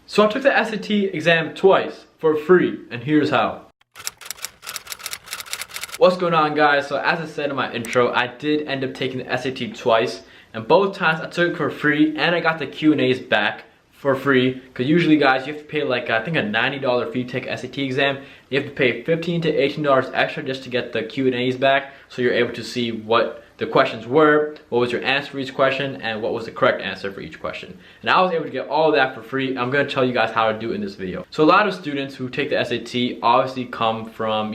So I took the SAT exam twice for free, and here's how. What's going on, guys? So as I said in my intro, I did end up taking the SAT twice, and both times I took it for free and I got the Q&As back for free, because usually, guys, you have to pay like I think a $90 fee to take an SAT exam. You have to pay $15 to $18 extra just to get the Q&As back, so you're able to see what the questions were, what was your answer for each question, and what was the correct answer for each question. And I was able to get all of that for free. I'm going to tell you guys how to do it in this video. So a lot of students who take the SAT obviously come from,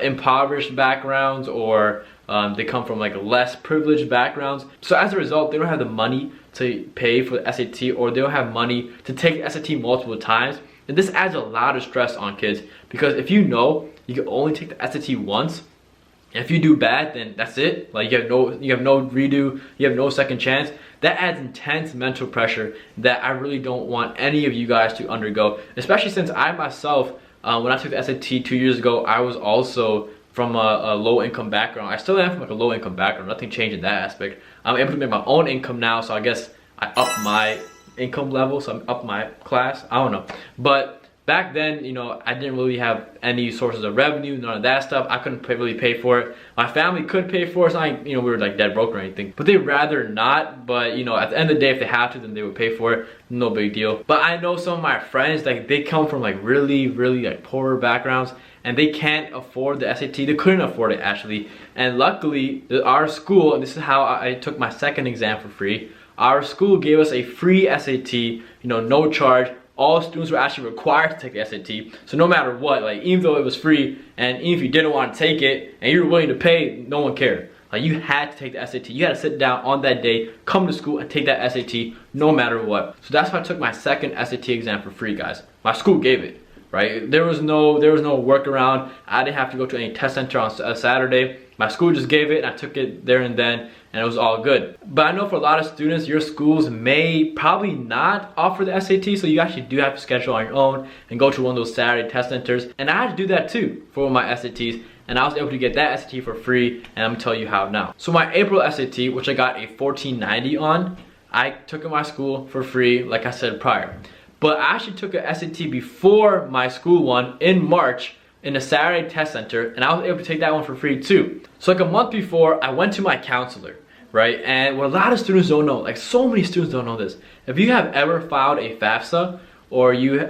impoverished backgrounds, or they come from like less privileged backgrounds. So as a result, they don't have the money to pay for the SAT, or they don't have money to take the SAT multiple times. And this adds a lot of stress on kids, because if you know you can only take the SAT once, and if you do bad, then that's it. Like you have no redo, you have no second chance. That adds intense mental pressure that I really don't want any of you guys to undergo. Especially since I myself, when I took the SAT 2 years ago, I was also from a low income background. I still am from like a low income background. Nothing changed in that aspect. I'm able to make my own income now, so I guess I upped my income level, so I'm up my class. I don't know, but back then, I didn't really have any sources of revenue, none of that stuff. I couldn't really pay for it. My family could pay for it. It's not like, we were like dead broke or anything. But they'd rather not. But, at the end of the day, if they have to, then they would pay for it. No big deal. But I know some of my friends, like, they come from like really, really like poorer backgrounds, and they can't afford the SAT. They couldn't afford it, actually. And luckily, our school, and this is how I took my second exam for free. Our school gave us a free SAT, no charge. All students were actually required to take the SAT. So no matter what, like even though it was free, and even if you didn't want to take it and you were willing to pay, no one cared. Like you had to take the SAT. You had to sit down on that day, come to school and take that SAT no matter what. So that's why I took my second SAT exam for free, guys. My school gave it, right? There was no workaround. I didn't have to go to any test center on a Saturday. My school just gave it and I took it there and then, and it was all good. But I know for a lot of students, your schools may probably not offer the SAT, so you actually do have to schedule on your own and go to one of those Saturday test centers. And I had to do that too for my SATs, and I was able to get that SAT for free, and I'm gonna tell you how now. So my April SAT, which I got a 1490 on, I took at my school for free, like I said prior. But I actually took a SAT before my school one in March, in a Saturday test center, and I was able to take that one for free too. So like a month before, I went to my counselor, right? And what a lot of students don't know, like so many students don't know this, if you have ever filed a FAFSA, or you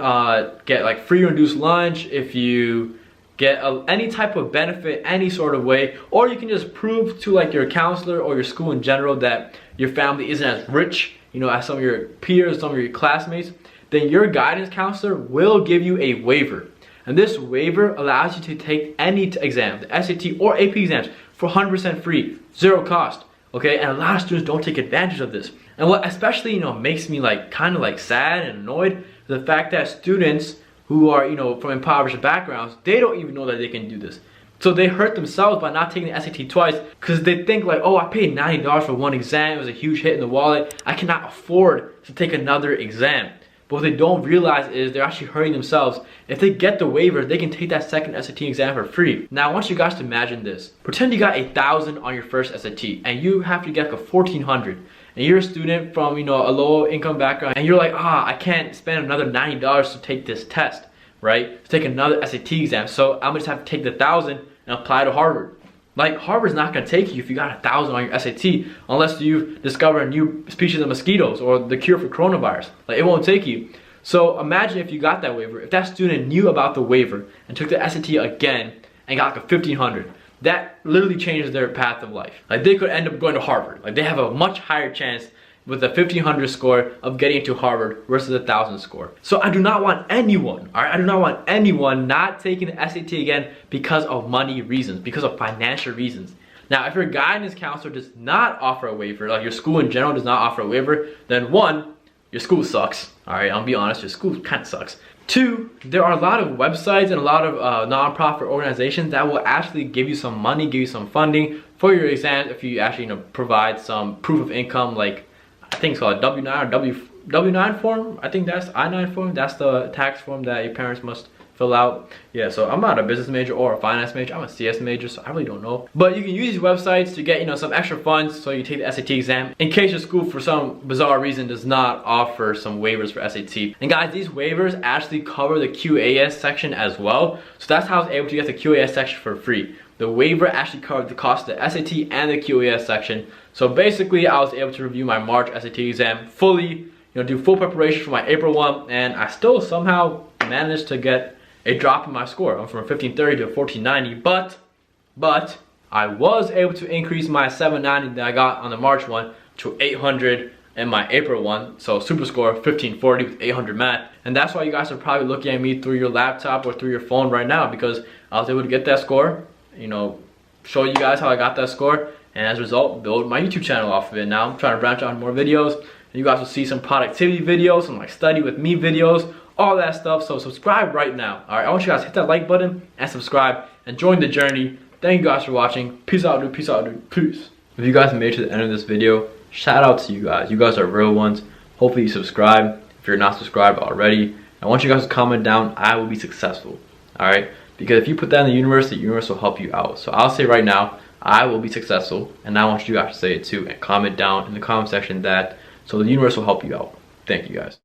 get like free or reduced lunch, if you get any type of benefit any sort of way, or you can just prove to like your counselor or your school in general that your family isn't as rich, as some of your peers, some of your classmates, then your guidance counselor will give you a waiver. And this waiver allows you to take any exam, the SAT or AP exams, for 100% free, zero cost, okay? And a lot of students don't take advantage of this. And what especially, makes me like kind of like sad and annoyed is the fact that students who are, from impoverished backgrounds, they don't even know that they can do this. So they hurt themselves by not taking the SAT twice, because they think like, oh, I paid $90 for one exam, it was a huge hit in the wallet, I cannot afford to take another exam. But what they don't realize is they're actually hurting themselves. If they get the waiver, they can take that second SAT exam for free. Now I want you guys to imagine this. Pretend you got 1,000 on your first SAT and you have to get like a 1,400. And you're a student from a low income background, and you're like, I can't spend another $90 to take this test, right? To take another SAT exam. So I'm gonna just have to take the 1,000 and apply to Harvard. Like, Harvard's not gonna take you if you got 1,000 on your SAT unless you've discovered a new species of mosquitoes or the cure for coronavirus. Like, it won't take you. So imagine if you got that waiver, if that student knew about the waiver and took the SAT again and got like a 1,500. That literally changes their path of life. Like, they could end up going to Harvard. Like, they have a much higher chance with a 1,500 score of getting into Harvard versus a 1,000 score. So I do not want anyone, all right? I do not want anyone not taking the SAT again because of money reasons, because of financial reasons. Now, if your guidance counselor does not offer a waiver, like your school in general does not offer a waiver, then one, your school sucks. All right, I'll be honest, your school kind of sucks. Two, there are a lot of websites and a lot of non-profit organizations that will actually give you some money, give you some funding for your exams if you actually provide some proof of income, like I think it's called a W-9 or W-9 form. I think that's I-9 form. That's the tax form that your parents must fill out. Yeah, so I'm not a business major or a finance major. I'm a CS major, so I really don't know. But you can use these websites to get, you know, some extra funds so you take the SAT exam in case your school for some bizarre reason does not offer some waivers for SAT. And guys, these waivers actually cover the QAS section as well. So that's how I was able to get the QAS section for free. The waiver actually covered the cost of the SAT and the QAS section. So basically, I was able to review my March SAT exam fully, you know, do full preparation for my April one, and I still somehow managed to get a drop in my score. I'm from 1530 to 1490, but I was able to increase my 790 that I got on the March one to 800 in my April one. So super score 1540 with 800 math. And that's why you guys are probably looking at me through your laptop or through your phone right now, because I was able to get that score, you know, show you guys how I got that score, and as a result, build my YouTube channel off of it. Now I'm trying to branch out more videos, and you guys will see some productivity videos, some like study with me videos, all that stuff. So subscribe right now. All right, I want you guys to hit that like button and subscribe and join the journey. Thank you guys for watching. Peace out, dude. Peace out, dude. Peace. If you guys made it to the end of this video, shout out to you guys. You guys are real ones. Hopefully you subscribe if you're not subscribed already. I want you guys to comment down, I will be successful. All right, because if you put that in the universe will help you out. So I'll say right now, I will be successful, and I want you guys to say it too, and comment down in the comment section that, so the universe will help you out. Thank you guys.